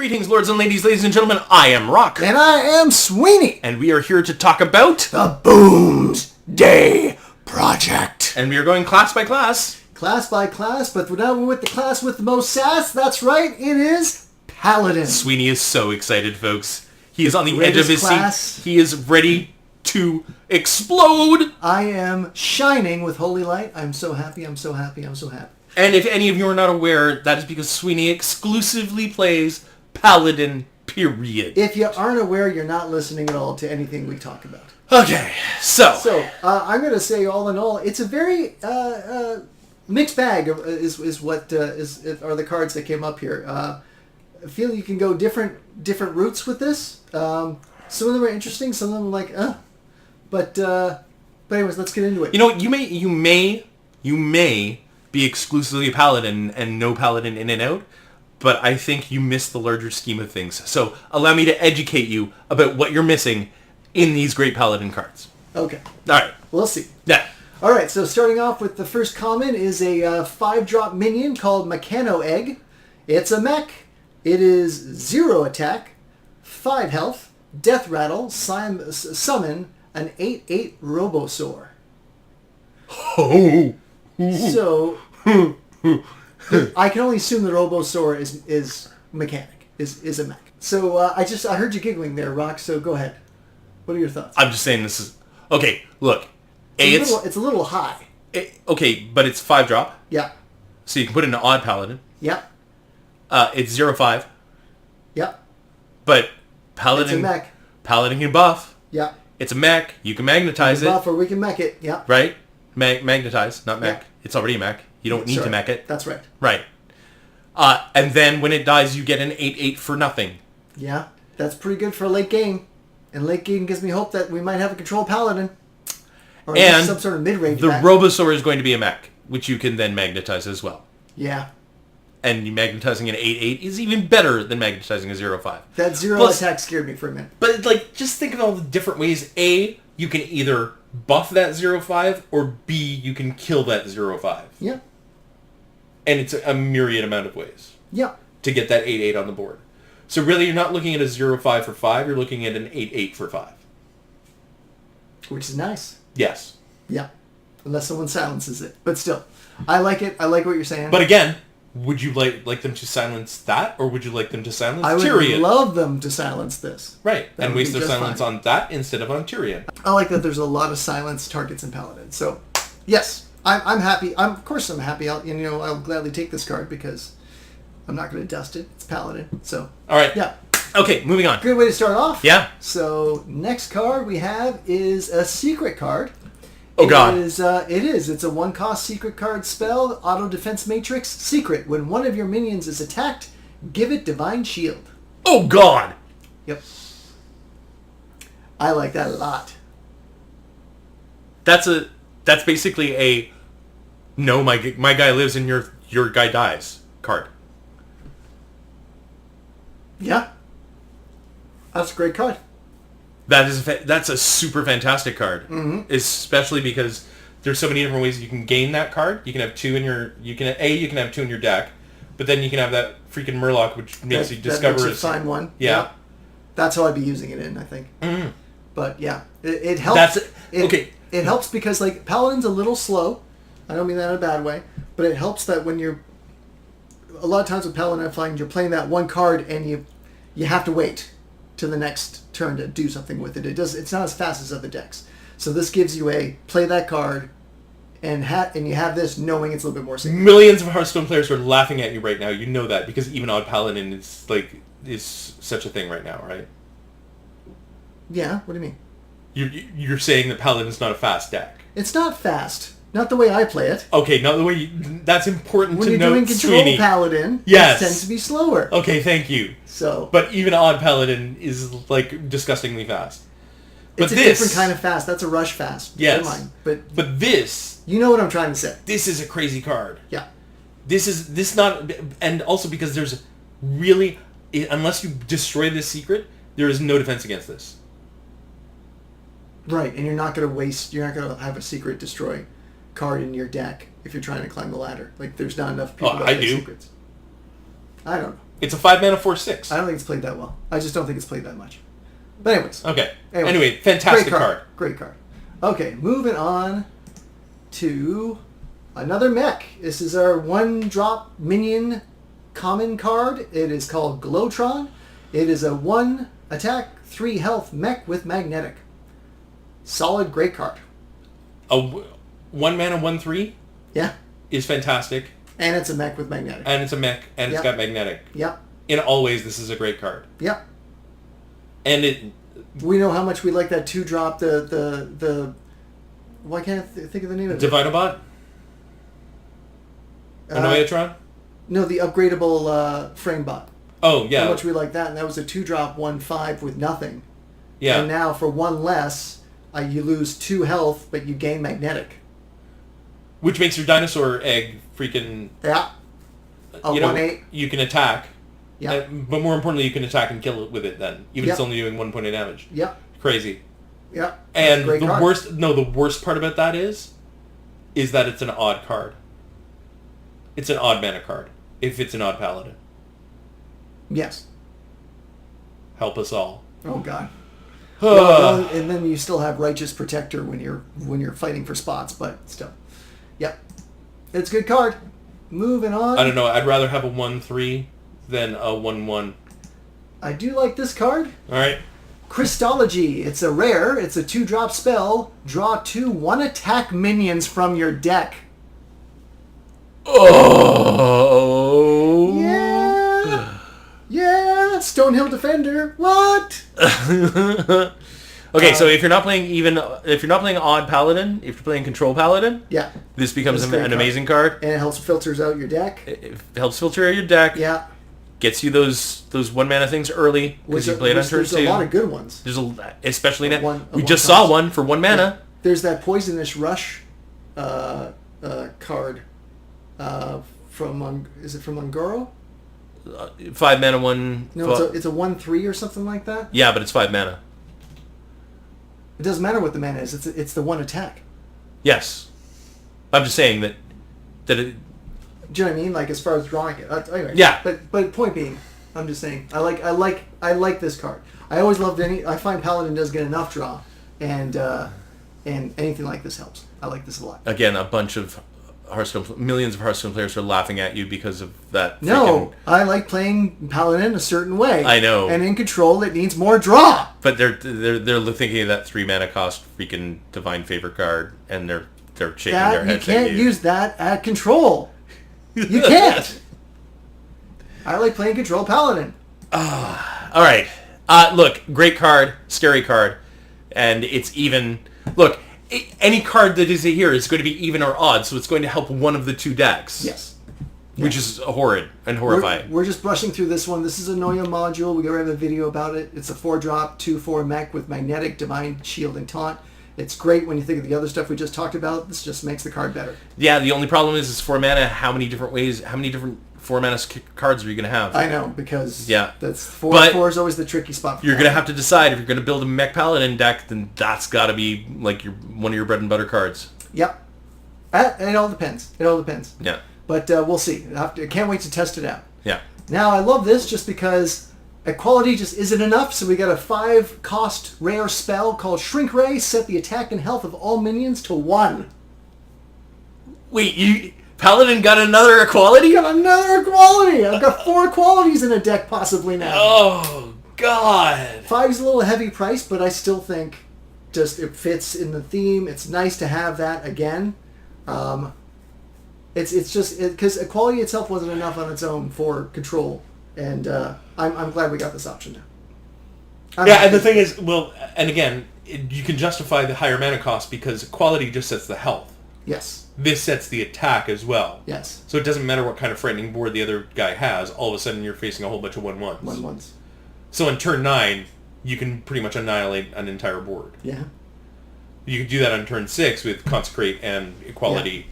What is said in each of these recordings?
Greetings, lords and ladies and gentlemen. I am Rock. And I am Sweeny. And we are here to talk about the Boomsday Project. And we are going class by class. Class by class, but now we're with the class with the most sass. That's right, it is Paladin. Sweeny is so excited, folks. He is on the edge of his seat. He is ready to explode. I am shining with holy light. I'm so happy, I'm so happy, I'm so happy. And if any of you are not aware, that is because Sweeny exclusively plays Paladin, period. If you aren't aware, you're not listening at all to anything we talk about. Okay, so I'm going to say all in all, it's a very mixed bag is the cards that came up here. I feel you can go different routes with this. Some of them are interesting, some of them are like, But anyways, let's get into it. You know, you may be exclusively a Paladin and no Paladin in and out, but I think you missed the larger scheme of things. So allow me to educate you about what you're missing in these great Paladin cards. Okay. All right. We'll see. Yeah. All right, so starting off with the first common is a 5-drop minion called Mechano Egg. It's a mech. It is 0 attack, 5 health, death rattle, summon an 8/8 Robosaur. Oh. So I can only assume the Robosaur is mechanic, is a mech. So I heard you giggling there, Rock. So go ahead. What are your thoughts? I'm just saying this is okay. Look, it's a little high. Okay, but it's 5-drop. Yeah. So you can put in an odd Paladin. Yeah. It's 0/5. Yeah. But Paladin. It's a mech. Paladin can buff. Yeah. It's a mech. You can magnetize it. Buff or we can mech it. Yeah. Right. Magnetize, not mech. Yeah. It's already a mech. You don't need to mech it. That's right. Right. And then when it dies, you get an 8/8 for nothing. Yeah, that's pretty good for late game. And late game gives me hope that we might have a control Paladin. Or and some sort of mid-range the mech. Robosaur is going to be a mech, which you can then magnetize as well. Yeah. And magnetizing an 8/8 is even better than magnetizing a 0/5. That 0 attack scared me for a minute. But just think of all the different ways. A, you can either buff that 0/5, or B, you can kill that 0/5. Yeah. And it's a myriad amount of ways. Yeah. To get that 8/8 on the board. So really, you're not looking at a 0/5 for 5. You're looking at an 8/8 for 5. Which is nice. Yes. Yeah. Unless someone silences it. But still, I like it. I like what you're saying. But again, would you like them to silence that, or would you like them to silence Tyrion? I would love them to silence this. Right. And waste their silence on that instead of on Tyrion. I like that there's a lot of silence targets in Paladin. So, yes. I'm happy. Of course I'm happy. I'll gladly take this card because I'm not going to dust it. It's Paladin. So. All right. Yeah. Okay, moving on. Good way to start off. Yeah. So next card we have is a secret card. Oh God. It's a 1-cost secret card spell, auto defense matrix, secret. When one of your minions is attacked, give it divine shield. Oh God. Yep. I like that a lot. That's basically a no, my guy lives and your guy dies card. Yeah. That's a great card. That's a super fantastic card. Mm-hmm. Especially because there's so many different ways you can gain that card. You can have 2 in your you can have 2 in your deck, but then you can have that freaking Murloc, which makes you discover that makes you find one. Yeah. That's how I'd be using it in, I think. Mm-hmm. But yeah, it helps. Okay. It helps because Paladin's a little slow. I don't mean that in a bad way, but it helps that when you're a lot of times with Paladin, I find you're playing that one card and you have to wait to the next turn to do something with it. It's not as fast as other decks. So this gives you play that card and you have this knowing it's a little bit more safe. Millions of Hearthstone players are laughing at you right now. You know that because even Odd Paladin is such a thing right now, right? Yeah, what do you mean? You're saying that Paladin is not a fast deck. It's not fast. Not the way I play it. Okay, not the way that's important to note, when you're doing control Sweeny. Paladin, yes. It tends to be slower. Okay, thank you. So, but even Odd Paladin is disgustingly fast. But it's a different kind of fast. That's a rush fast. Yes. Never mind. But this, you know what I'm trying to say. This is a crazy card. Yeah. This not, and also because there's really, unless you destroy this secret, there is no defense against this. Right, and you're not going to have a secret destroy card in your deck if you're trying to climb the ladder. There's not enough people that play secrets. I don't know. It's a 5 mana 4/6. I don't think it's played that well. I just don't think it's played that much. But anyways. Okay. Anyway, fantastic card. Great card. Okay, moving on to another mech. This is our 1-drop minion common card. It is called Glowtron. It is a 1 attack, 3 health mech with magnetic. Solid, great card. A 1 mana 1/3 Yeah. is fantastic. And it's a mech with magnetic. And it's a mech, and it's got magnetic. Yep. In all ways, this is a great card. Yep. And it... We know how much we like that 2-drop, the why can't I think of the name of it? Divinobot? Anoyatron? No, the upgradable frame bot. Oh, yeah. How much we like that, and that was a 2-drop 1/5 with nothing. Yeah. And now for 1 less, you lose 2 health, but you gain magnetic. Which makes your dinosaur egg freaking... Yeah. A 1/8. You can attack. Yeah. But more importantly, you can attack and kill it with it then. Even if it's only doing 1 point of damage. Yep. Crazy. Yep. And the worst part about that is that it's an odd card. It's an odd mana card. If it's an odd paladin. Yes. Help us all. Oh God. Well, and then you still have Righteous Protector when you're fighting for spots, but still. Yep. It's a good card. Moving on. I don't know. I'd rather have a 1/3 than a 1/1. I do like this card. All right. Crystology. It's a rare. It's a 2-drop spell. Draw 2 1-attack minions from your deck. Oh. Yeah. Yeah. Stonehill Defender. What? Okay, so if you're not playing odd paladin, if you're playing control paladin, yeah, this becomes an amazing card. And it helps filters out your deck. It helps filter out your deck. Yeah. Gets you those 1 mana things early because you play it on turn 2. There's a lot of good ones. Especially now. We just saw one for 1 mana. Yeah. There's that Poisonous Rush card from is it from Ungoro? 5 mana 1. No, it's a 1/3 or something like that. Yeah, but it's 5 mana. It doesn't matter what the mana is. It's the 1 attack. Yes, I'm just saying that it. Do you know what I mean? Like as far as drawing it. Anyway. Yeah. But point being, I'm just saying I like this card. I always loved I find Paladin does get enough draw, and anything like this helps. I like this a lot. Again, a bunch of millions of Hearthstone players are laughing at you because of that. No, I like playing Paladin a certain way. I know. And in control, it needs more draw. But they're thinking of that 3 mana cost freaking Divine Favor card, and they're shaking their heads at you. You can't use that at control. You can't. I like playing control Paladin. All right. Look, great card, scary card, and it's even. Look, any card that is here is going to be even or odd, so it's going to help one of the 2 decks. Yes. Which is horrid and horrifying. We're just brushing through this one. This is a Noya module. We already have a video about it. It's a 4-drop, 2/4 mech with magnetic, divine, shield, and taunt. It's great when you think of the other stuff we just talked about. This just makes the card better. Yeah, the only problem is it's 4 mana. How many different 4 mana cards are you going to have? I know, because that's 4 is always the tricky spot. You're going to have to decide if you're going to build a mech paladin deck, then that's got to be like one of your bread and butter cards. Yep. It all depends. Yeah. But we'll see. I can't wait to test it out. Yeah. Now, I love this just because equality just isn't enough, so we got a 5-cost rare spell called Shrink Ray. Set the attack and health of all minions to 1. Wait, Paladin got another equality? Got another equality! I've got 4 equalities in a deck possibly now. Oh, God. 5's a little heavy price, but I still think just it fits in the theme. It's nice to have that again. It's just because equality itself wasn't enough on its own for control, and I'm glad we got this option now. And the thing is, and again, you can justify the higher mana cost because equality just sets the health. Yes. This sets the attack as well. Yes. So it doesn't matter what kind of frightening board the other guy has. All of a sudden, you're facing a whole bunch of 1/1s. 1/1s. So on turn 9, you can pretty much annihilate an entire board. Yeah. You can do that on turn 6 with Consecrate and Equality. Yeah.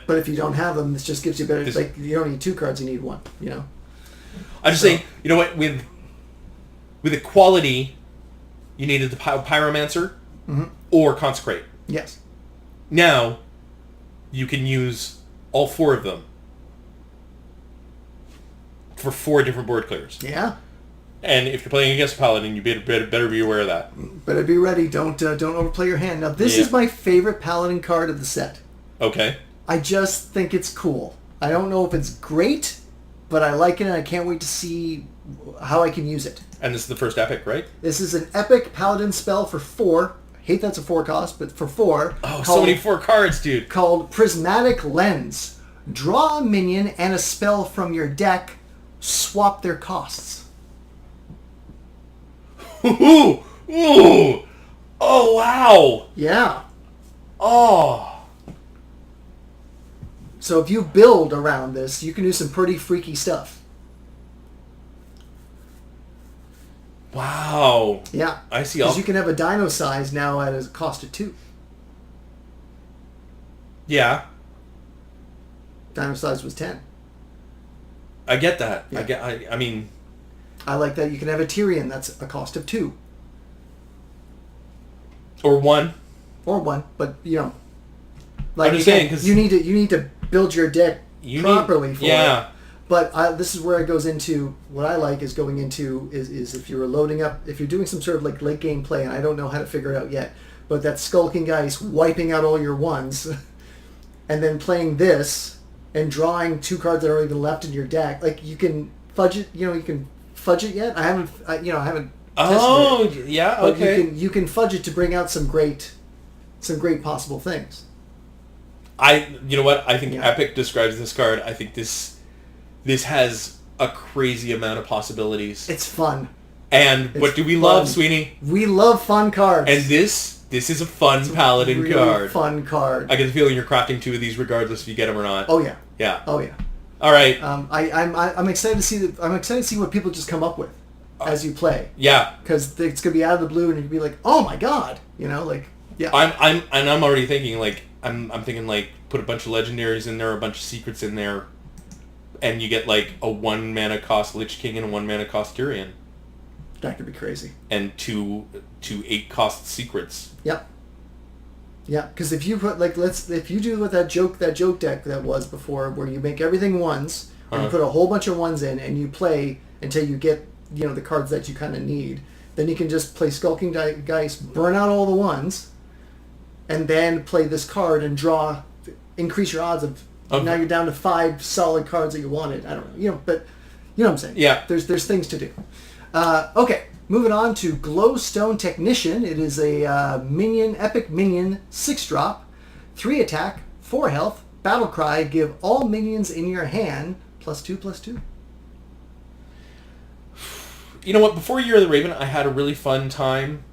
But if you don't have them, this just gives you better. Like you don't need 2 cards; you need 1. You know. I'm just saying. You know what? With Equality, you needed the Pyromancer or Consecrate. Yes. Now, you can use all 4 of them. for 4 different board clears. Yeah. And if you're playing against Paladin, you better be aware of that. Better be ready. Don't overplay your hand. Now, this is my favorite Paladin card of the set. Okay. I just think it's cool. I don't know if it's great, but I like it, and I can't wait to see how I can use it. And this is the first epic, right? This is an epic Paladin spell for 4. I hate that's a 4 cost, but for 4. Oh, so many 4 cards, dude. Called Prismatic Lens. Draw a minion and a spell from your deck. Swap their costs. Ooh! Ooh! Oh, wow! Yeah. Oh! So if you build around this, you can do some pretty freaky stuff. Wow. Yeah. I see. Because you can have a dino size now at a cost of 2. Yeah. Dino size was 10. I get that. Yeah. I mean... I like that you can have a Tyrion that's a cost of 2. Or 1. Or 1, but you know. Like I'm just saying, because... You need to build your deck properly for it. But this is where it goes into, what I like is going into, is if you're loading up, if you're doing some sort of like late game play, and I don't know how to figure it out yet, but that Skulking Geist wiping out all your ones, and then playing this, and drawing 2 cards that are even left in your deck, like you can fudge it, you can fudge it yet? I haven't tested it. Yeah, but okay. you can fudge it to bring out some great possible things. You know what? I think Epic describes this card. I think this has a crazy amount of possibilities. It's fun. And what do we love, Sweeny? We love fun cards. And this is a fun Paladin really card. Fun card. I get the feeling you're crafting 2 of these regardless if you get them or not. Oh yeah. Yeah. Oh yeah. All right. I'm excited to see I'm excited to see what people just come up with as you play. Yeah. Because it's gonna be out of the blue, and you can be like, oh my god, like yeah. I'm already thinking like I'm thinking like put a bunch of legendaries in there, a bunch of secrets in there, and you get like a 1 mana cost Lich King and a 1 mana cost Tyrion. That could be crazy. And two 8 cost secrets. Yep. Yeah, because if you put if you do what that joke deck that was before, where you make everything 1s, and you put a whole bunch of 1s in, and you play until you get the cards that you kind of need, then you can just play Skulking Geist, burn out all the 1s, and then play this card and increase your odds of now you're down to 5 solid cards that you wanted. I don't know, but you know what I'm saying. Yeah. There's things to do. Okay. Moving on to Glowstone Technician. It is a epic minion, 6-drop, 3 attack, 4 health, battle cry, give all minions in your hand +2/+2. You know what? Before Year of the Raven, I had a really fun time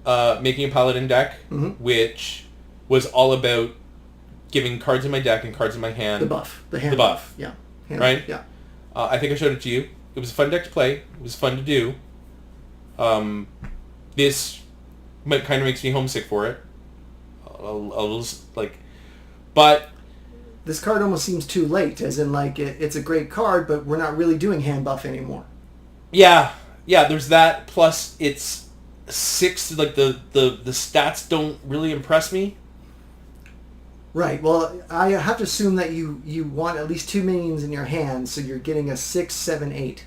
making a Paladin deck, which was all about giving cards in my deck and cards in my hand. The buff. The hand buff. Yeah. Right? Yeah. I think I showed it to you. It was a fun deck to play. It was fun to do. This kind of makes me homesick for it. But this card almost seems too late, as in it's a great card, but we're not really doing hand buff anymore. Yeah, there's that. Plus, it's 6. Like the stats don't really impress me. Right. Well, I have to assume that you want at least 2 minions in your hand, so you're getting a 6, 7, 8.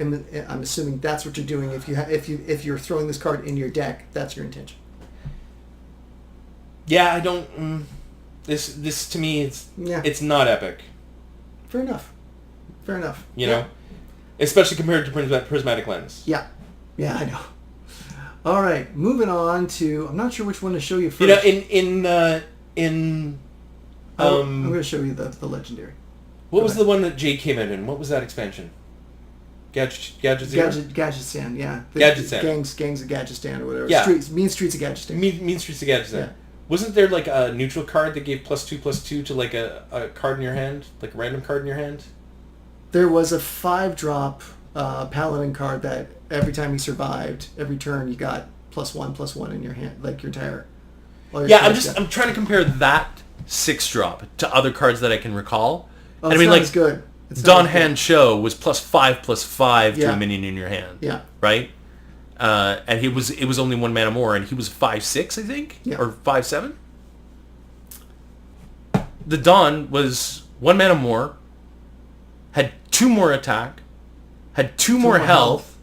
And I'm assuming that's what you're doing. If you're throwing this card in your deck, that's your intention. Yeah, I don't. This to me, it's not epic. Fair enough. You know, especially compared to Prismatic Lens. Yeah, I know. All right, moving on to. I'm not sure which one to show you first. You know, I'm going to show you the legendary. What was the one that Jade came out in? What was that expansion? Gadgetistan, yeah. Gadgetistan. Gangs of Gadgetistan or whatever. Yeah. Mean Streets of Gadgetistan. Mean Streets of Gadgetistan. Yeah. Wasn't there like a neutral card that gave +2/+2 to like a card in your hand? Like a random card in your hand? There was a 5-drop Paladin card that every time you survived, every turn you got +1/+1 in your hand, like your entire... Yeah, I'm trying to compare that 6-drop to other cards that I can recall. Oh, it's not as good. Don Hand Show was +5/+5 to a minion in your hand. Yeah. Right? And it was only 1 mana more, and he was 5/6, I think? Yeah. Or 5/7? The Don was 1 mana more, had 2 more attack, had 2 more more health,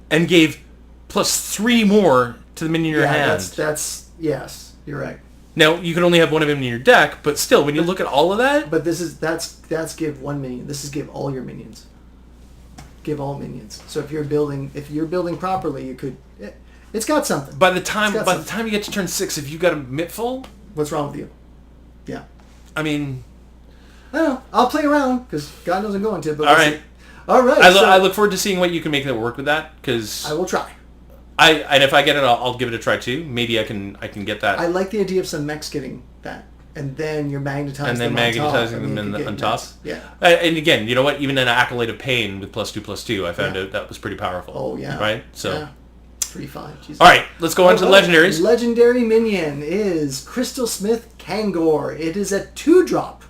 and gave plus 3 more to the minion in your hand. That's yes, you're right. Now, you can only have one of them in your deck, but still, when you look at all of that... But that's give 1 minion. This is give all your minions. Give all minions. So if you're building properly, you could... It's got something. By the time you get to turn 6, if you got a Mitful... What's wrong with you? Yeah. I mean... I don't know. I'll play around, because God knows I'm going to. But all right. All right. I look forward to seeing what you can make that work with that, because... I will try. And if I get it, I'll give it a try too. Maybe I can get that. I like the idea of some mechs getting that, and then you're magnetizing them on top. Yeah. And again, you know what? Even an Acolyte of Pain with +2/+2, I found out that was pretty powerful. Oh yeah. Right. So. Yeah. Pretty fine. Jesus. All right, let's go on to the legendaries. Legendary minion is Crystal Smith Kangor. It is a 2-drop.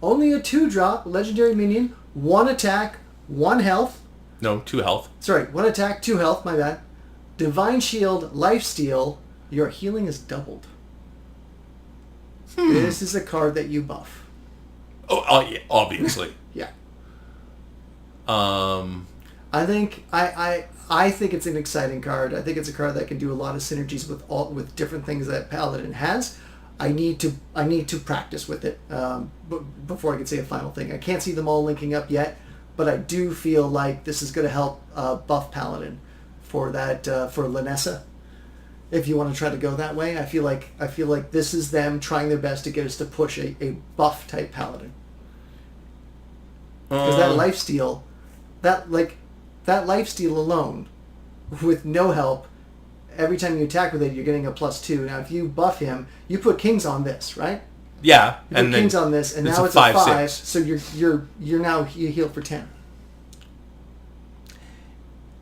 Only a 2-drop legendary minion. 1 attack, 1 health. No, 2 health. Sorry, 1 attack, 2 health. My bad. Divine Shield, Lifesteal, your healing is doubled. This is a card that you buff. Oh yeah, obviously. Yeah. I think I think it's an exciting card. I think it's a card that can do a lot of synergies with different things that Paladin has. I need to practice with it before I can say a final thing. I can't see them all linking up yet, but I do feel like this is going to help buff Paladin for that for Lanessa. If you want to try to go that way, I feel like this is them trying their best to get us to push a buff type Paladin. Because that lifesteal, that lifesteal alone, with no help, every time you attack with it, you're getting a +2. Now, if you buff him, you put kings on this, right? Yeah, you put kings on this, and now it's a 5. So you're now you heal for 10.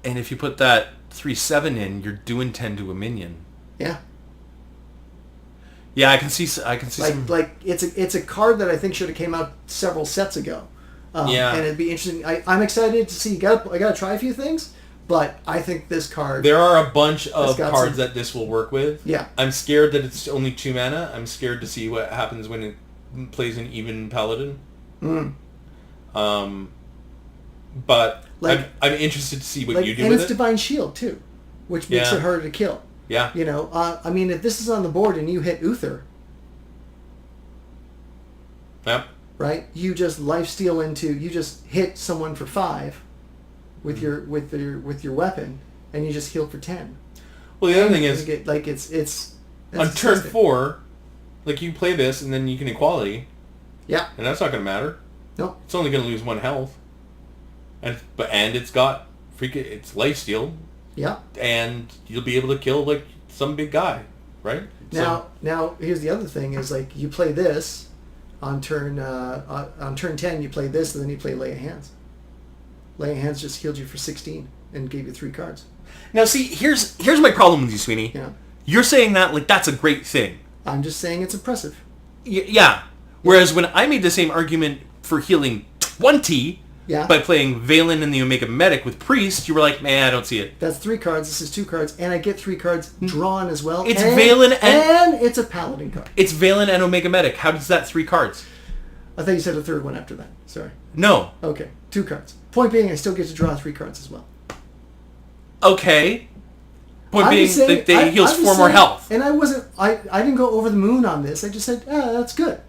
And if you put that 3/7 in, you're doing 10 to a minion. Yeah. Yeah, I can see some... it's a card that I think should have came out several sets ago. Yeah. And it'd be interesting. I'm excited to see. I got to try a few things, but I think this card... There are a bunch of cards that this will work with. Yeah. I'm scared that it's only 2 mana. I'm scared to see what happens when it plays an even Paladin. But I'm interested to see what you do with it. And it's Divine Shield, too, which makes it harder to kill. Yeah. You know, I mean, if this is on the board and you hit Uther... Yep. Right? You just lifesteal you just hit someone for 5 with your weapon, and you just heal for 10. Well, the other thing is, it's on turn 4, like you play this and then you can equality. Yeah. And that's not going to matter. Nope. It's only going to lose 1 health. And it's got it's lifesteal. Yeah. And you'll be able to kill like some big guy, right? Now here's the other thing is like you play this on turn 10, you play this, and then you play Lay of Hands. Lay of Hands just healed you for 16 and gave you 3 cards. Now see, here's my problem with you, Sweeny. Yeah. You're saying that like that's a great thing. I'm just saying it's impressive. Yeah. Whereas when I made the same argument for healing 20 by playing Valen and the Omega Medic with Priest, you were like, man, I don't see it. That's 3 cards. This is 2 cards, and I get 3 cards drawn as well. It's Valen and it's a Paladin card. It's Valen and Omega Medic. How does that 3 cards? I thought you said a third one after that. Sorry. No. Okay, 2 cards. Point being, I still get to draw 3 cards as well. Okay. Point being, he heals 4 more health. And I didn't go over the moon on this. I just said, that's good.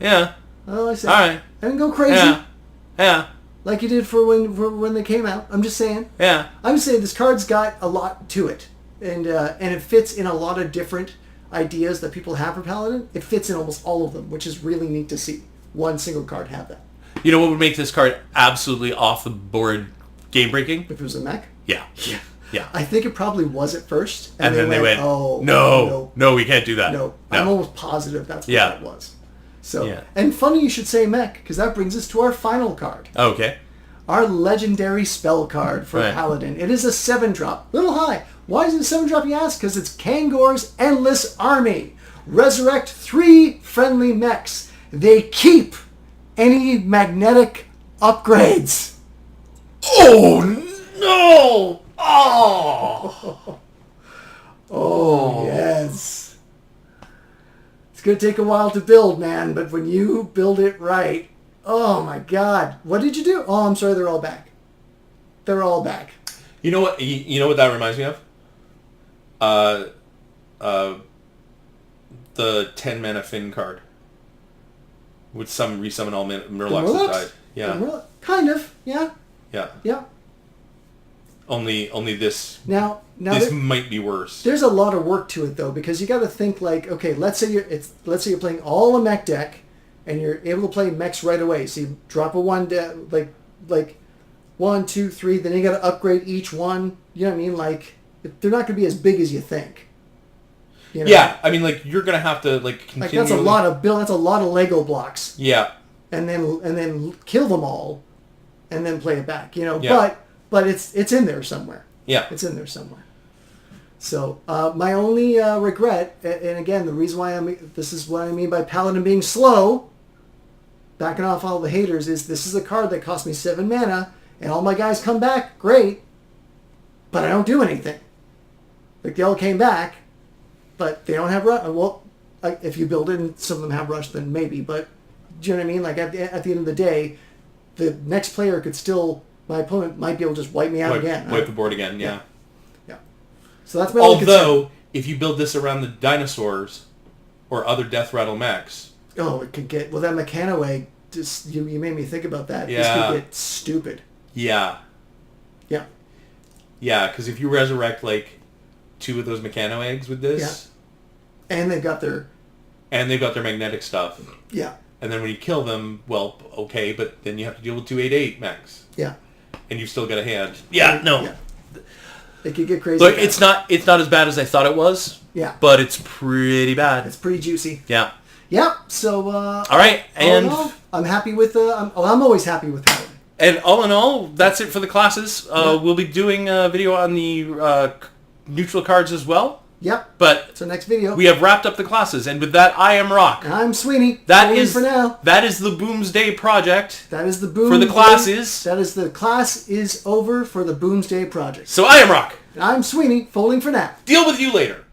Yeah. Well, I said, all right. I didn't go crazy. Yeah. Like you did for when they came out. I'm just saying. Yeah. I'm saying this card's got a lot to it, and it fits in a lot of different ideas that people have for Paladin. It fits in almost all of them, which is really neat to see. One single card have that. You know what would make this card absolutely off the board, game breaking? If it was a mech. Yeah. I think it probably was at first, and then they went, "Oh no, we can't do that." No. I'm almost positive that's what that was. So, and funny you should say mech, because that brings us to our final card. Okay. Our legendary spell card for Paladin. It is a 7-drop. Little high. Why is it a 7-drop, you ask? Because it's Kangor's Endless Army. Resurrect 3 friendly mechs. They keep any magnetic upgrades. Oh, no! Oh! Oh, yes. It's going to take a while to build, man, but when you build it right, Oh my god. What did you do? Oh, I'm sorry, they're all back. They're all back. You know what? You know what that reminds me of? The 10 mana Finn card. With some resummon all Murlocs that died. Yeah. Kind of, yeah. Yeah. Yeah. Only this Now this might be worse. There's a lot of work to it though, because you got to think like, okay, let's say you're playing all a mech deck, and you're able to play mechs right away. So you drop a one like 1, 2, 3, then you got to upgrade each one. You know what I mean? Like they're not going to be as big as you think. You know? Yeah, I mean, like you're gonna have to like continue. Like that's a lot of That's a lot of Lego blocks. Yeah. And then kill them all, and then play it back. You know, Yeah. but it's in there somewhere. Yeah. It's in there somewhere. So my only regret, and again, the reason why this is what I mean by Paladin being slow, backing off all the haters, is this is a card that cost me 7 mana, and all my guys come back, great, but I don't do anything. Like they all came back, but they don't have rush. Well, if you build it and some of them have rush, then maybe. But do you know what I mean? Like at the end of the day, the next player could still, my opponent might be able to just wipe me out again. Wipe the board again, yeah. So that's my only concern. Although, if you build this around the dinosaurs or other Death Rattle mechs... Oh, it could get... Well, that Mechano egg, just, you made me think about that. Yeah. This could get stupid. Yeah. Yeah. Yeah, because if you resurrect, like, 2 of those Mechano eggs with this... Yeah. And they've got their... And they've got their magnetic stuff. Yeah. And then when you kill them, well, okay, but then you have to deal with 2/8/8 mechs. Yeah. And you've still got a hand. Yeah, no. Yeah. It could get crazy. Look, it's not as bad as I thought it was. Yeah. But it's pretty bad. It's pretty juicy. Yeah. Yep. So. All right, and I'm happy with. I'm always happy with Paladin. And all in all, that's it for the classes. We'll be doing a video on the neutral cards as well. Yep. But so next video, we have wrapped up the classes, and with that, I am Rock. And I'm Sweeny. That is for now. That is the Boomsday Project. That is the Boom for the classes. That is the class is over for the Boomsday Project. So I am Rock. And I'm Sweeny. Folding for now. Deal with you later.